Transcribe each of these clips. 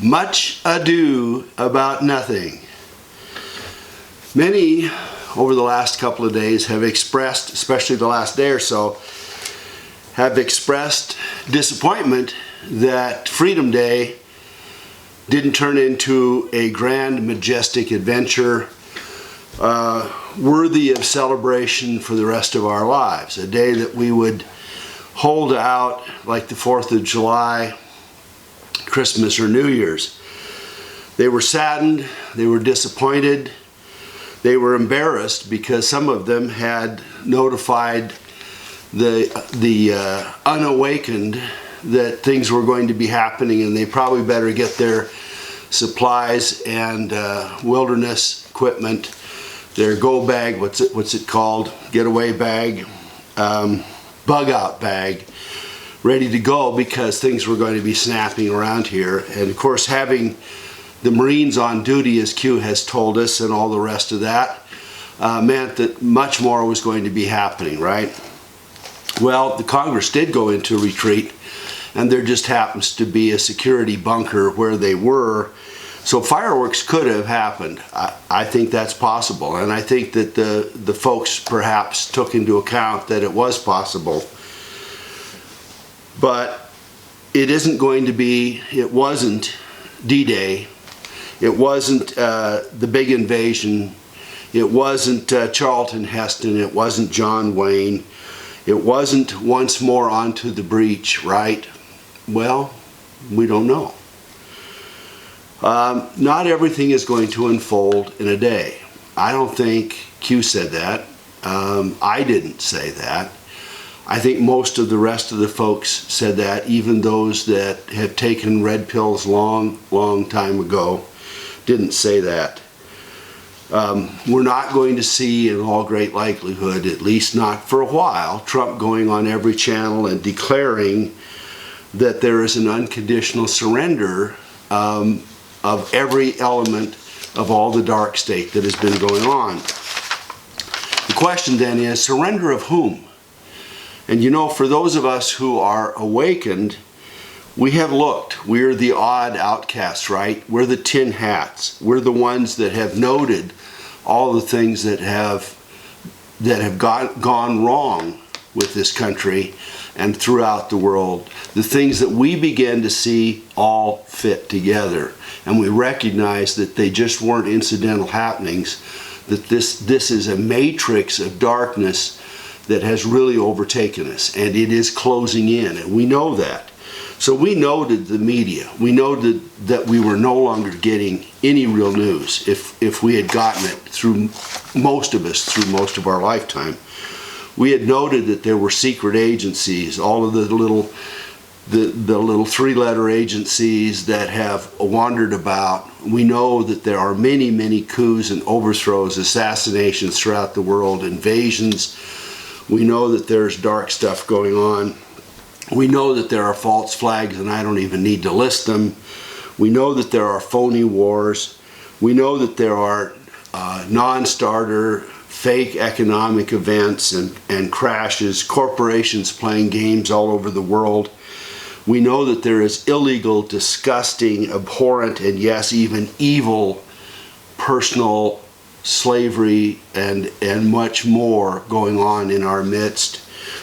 Much ado about nothing. Many over the last couple of days have expressed, especially the last day or so, have expressed disappointment that Freedom Day didn't turn into a grand, majestic adventure worthy of celebration for the rest of our lives. A day that we would hold out like the 4th of July, Christmas, or New Year's. They were saddened, they were disappointed, they were embarrassed because some of them had notified the unawakened that things were going to be happening and they probably better get their supplies and wilderness equipment, their go bag, what's it called, getaway bag, bug out bag, ready to go because things were going to be snapping around here. And of course, having the Marines on duty, as Q has told us, and all the rest of that, meant that much more was going to be happening, right? Well, the Congress did go into retreat, and there just happens to be a security bunker where they were. So fireworks could have happened. I think that's possible, and I think that the folks perhaps took into account that it was possible. But it isn't going to be, it wasn't D-Day, it wasn't the big invasion, it wasn't Charlton Heston, it wasn't John Wayne, it wasn't once more onto the breach, right? Well, we don't know. Not everything is going to unfold in a day. I don't think Q said that. I didn't say that. I think most of the rest of the folks said that, even those that have taken red pills long time ago didn't say that. We're not going to see, in all great likelihood, at least not for a while, Trump going on every channel and declaring that there is an unconditional surrender of every element of all the dark state that has been going on. The question then is, surrender of whom? And you know, for those of us who are awakened, we have looked. We're the odd outcasts, right? We're the tin hats. We're the ones that have noted all the things that have gone wrong with this country and throughout the world. The things that we began to see all fit together. And we recognize that they just weren't incidental happenings, that this is a matrix of darkness that has really overtaken us, and it is closing in, and we know that. So we noted the media. We noted that we were no longer getting any real news if we had gotten it through most of us through most of our lifetime. We had noted that there were secret agencies, all of the little three-letter agencies that have wandered about. We know that there are many coups and overthrows, assassinations throughout the world, invasions. We know that there's dark stuff going on. We know that there are false flags, and I don't even need to list them. We know that there are phony wars. We know that there are non-starter, fake economic events and crashes, corporations playing games all over the world. We know that there is illegal, disgusting, abhorrent, and yes, even evil personal slavery and much more going on in our midst.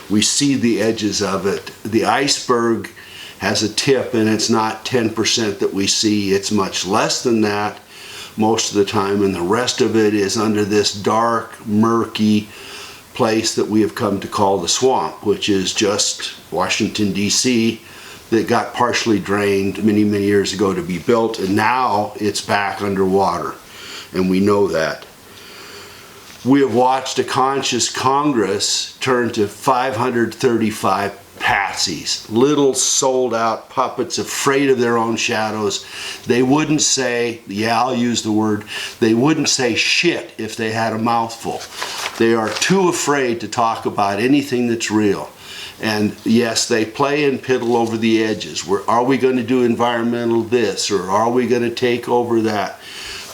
We see the edges of it. The iceberg has a tip, and it's not 10% that we see. It's much less than that most of the time, and the rest of it is under this dark, murky place that we have come to call the swamp, which is just Washington, D.C., that got partially drained many years ago to be built, and now it's back underwater, and we know that. We have watched a conscious Congress turn to 535 patsies, little sold-out puppets afraid of their own shadows. They wouldn't say, yeah, I'll use the word, they wouldn't say shit if they had a mouthful. They are too afraid to talk about anything that's real. And yes, they play and piddle over the edges. Are we going to do environmental this, or are we going to take over that?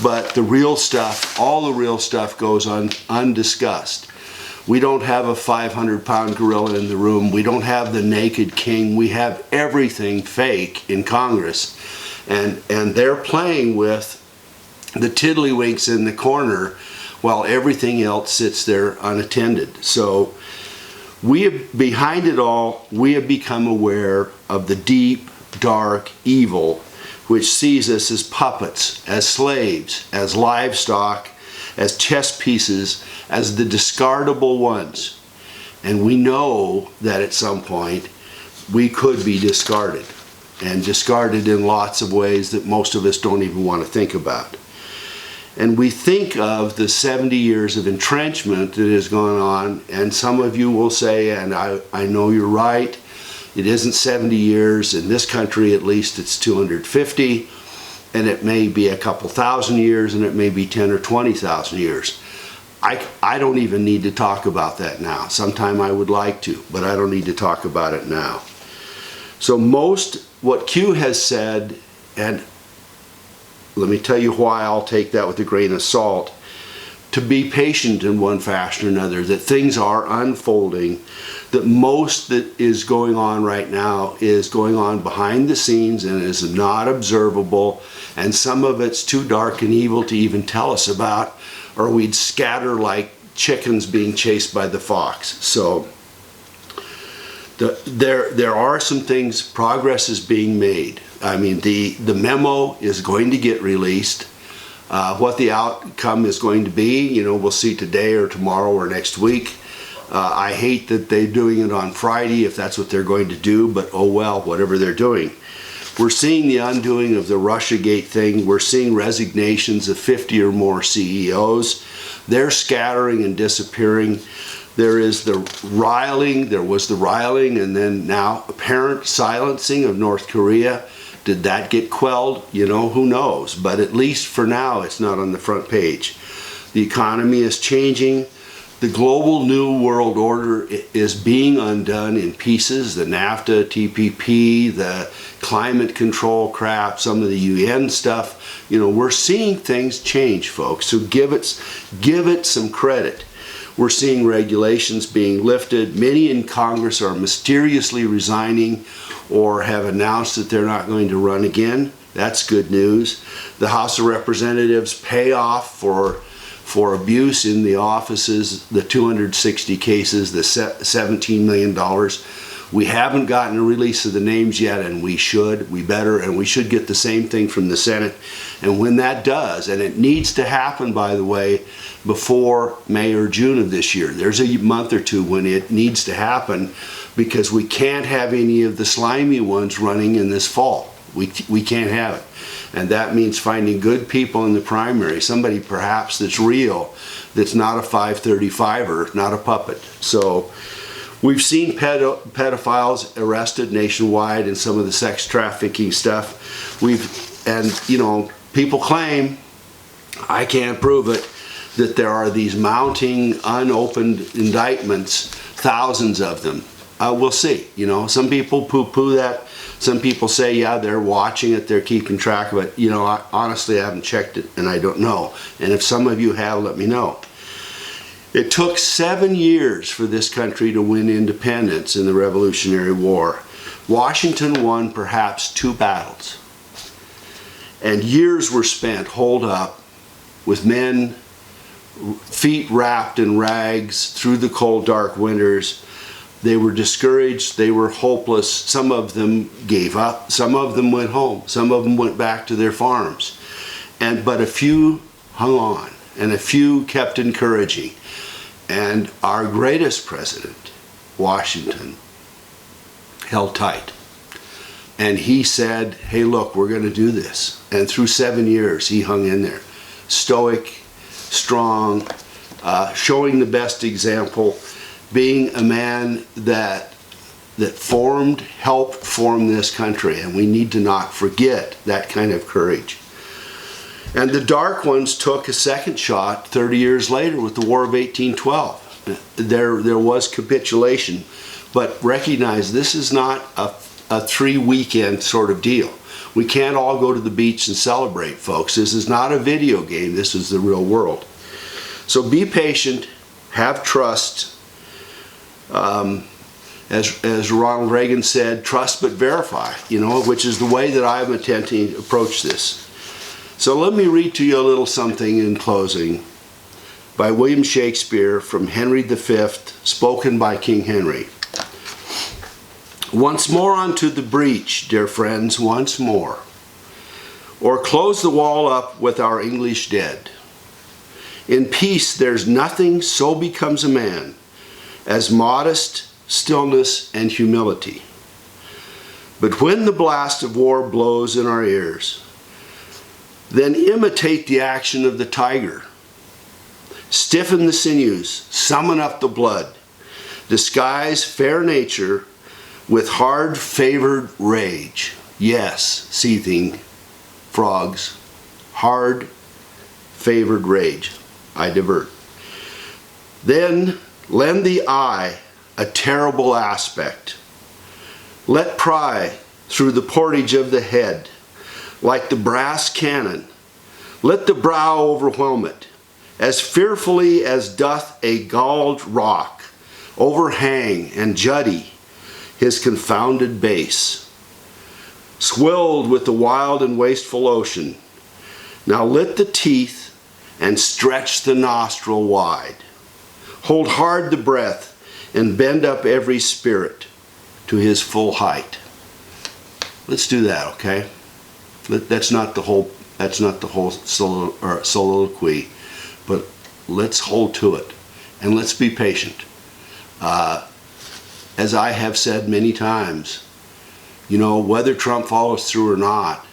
But the real stuff, all the real stuff goes on undiscussed. We don't have a 500-pound gorilla in the room. We don't have the naked king. We have everything fake in Congress. and they're playing with the tiddlywinks in the corner while everything else sits there unattended. So behind it all, we have become aware of the deep, dark evil which sees us as puppets, as slaves, as livestock, as chess pieces, as the discardable ones. And we know that at some point we could be discarded, and discarded in lots of ways that most of us don't even want to think about. And we think of the 70 years of entrenchment that has gone on, and some of you will say, and I know you're right, it isn't 70 years. In this country, at least, it's 250, and it may be a couple thousand years, and it may be 10 or 20,000 years. I don't even need to talk about that now. Sometime I would like to, but I don't need to talk about it now. So what Q has said, and let me tell you why I'll take that with a grain of salt, to be patient in one fashion or another, that things are unfolding, that most that is going on right now is going on behind the scenes and is not observable, and some of it's too dark and evil to even tell us about, or we'd scatter like chickens being chased by the fox. So there are some things, progress is being made. I mean, the memo is going to get released. What the outcome is going to be, we'll see today or tomorrow or next week. I hate that they're doing it on Friday if that's what they're going to do, but oh well, whatever they're doing. We're seeing the undoing of the Russiagate thing. We're seeing resignations of 50 or more CEOs. They're scattering and disappearing. There is the riling, there was the riling, and then now apparent silencing of North Korea. Did that get quelled? Who knows? But at least for now, it's not on the front page. The economy is changing. The global new world order is being undone in pieces. The NAFTA, TPP, the climate control crap, some of the UN stuff. We're seeing things change, folks. So give it some credit. We're seeing regulations being lifted. Many in Congress are mysteriously resigning or have announced that they're not going to run again. That's good news. The House of Representatives pay off for abuse in the offices, the 260 cases, the $17 million. We haven't gotten a release of the names yet, and we should. We better, and we should get the same thing from the Senate. And when that does, and it needs to happen, by the way, before May or June of this year. There's a month or two when it needs to happen, because we can't have any of the slimy ones running in this fall. We can't have it. And that means finding good people in the primary, somebody perhaps that's real, that's not a 535er, not a puppet. So we've seen pedophiles arrested nationwide in some of the sex trafficking stuff. People claim, I can't prove it, that there are these mounting unopened indictments, thousands of them. We'll see. Some people poo-poo that. Some people say, yeah, they're watching it, they're keeping track of it. Honestly, I haven't checked it, and I don't know. And if some of you have, let me know. It took 7 years for this country to win independence in the Revolutionary War. Washington won perhaps 2 battles. And years were spent holed up with men, feet wrapped in rags through the cold, dark winters. They were discouraged, they were hopeless. Some of them gave up, some of them went home, some of them went back to their farms. But a few hung on, and a few kept encouraging. And our greatest president, Washington, held tight. And he said, hey, look, we're going to do this. And through 7 years, he hung in there. Stoic, strong, showing the best example, being a man that helped form this country, and we need to not forget that kind of courage. And the dark ones took a second shot 30 years later with the War of 1812. There was capitulation, but recognize this is not a 3-weekend sort of deal. We can't all go to the beach and celebrate, folks. This is not a video game. This is the real world. So be patient, have trust, as Ronald Reagan said, trust but verify, which is the way that I'm attempting to approach this. So let me read to you a little something in closing by William Shakespeare from Henry V, spoken by King Henry. Once more unto the breach, dear friends, once more, or close the wall up with our English dead. In peace there's nothing so becomes a man as modest stillness and humility. But when the blast of war blows in our ears, then imitate the action of the tiger. Stiffen the sinews, summon up the blood, disguise fair nature with hard favored rage. Yes, seething frogs, hard favored rage. I divert. Then lend the eye a terrible aspect. Let pry through the portage of the head like the brass cannon. Let the brow overwhelm it, as fearfully as doth a galled rock overhang and jutty his confounded base, swilled with the wild and wasteful ocean. Now lit the teeth and stretch the nostril wide. Hold hard the breath and bend up every spirit to his full height. Let's do that, okay? That's not the whole soliloquy, but let's hold to it and let's be patient. As I have said many times, whether Trump follows through or not,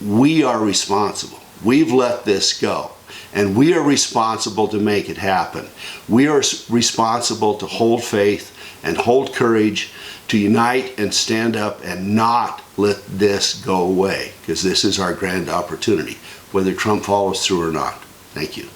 we are responsible. We've let this go, and we are responsible to make it happen. We are responsible to hold faith and hold courage, to unite and stand up and not let this go away, because this is our grand opportunity, whether Trump follows through or not. Thank you.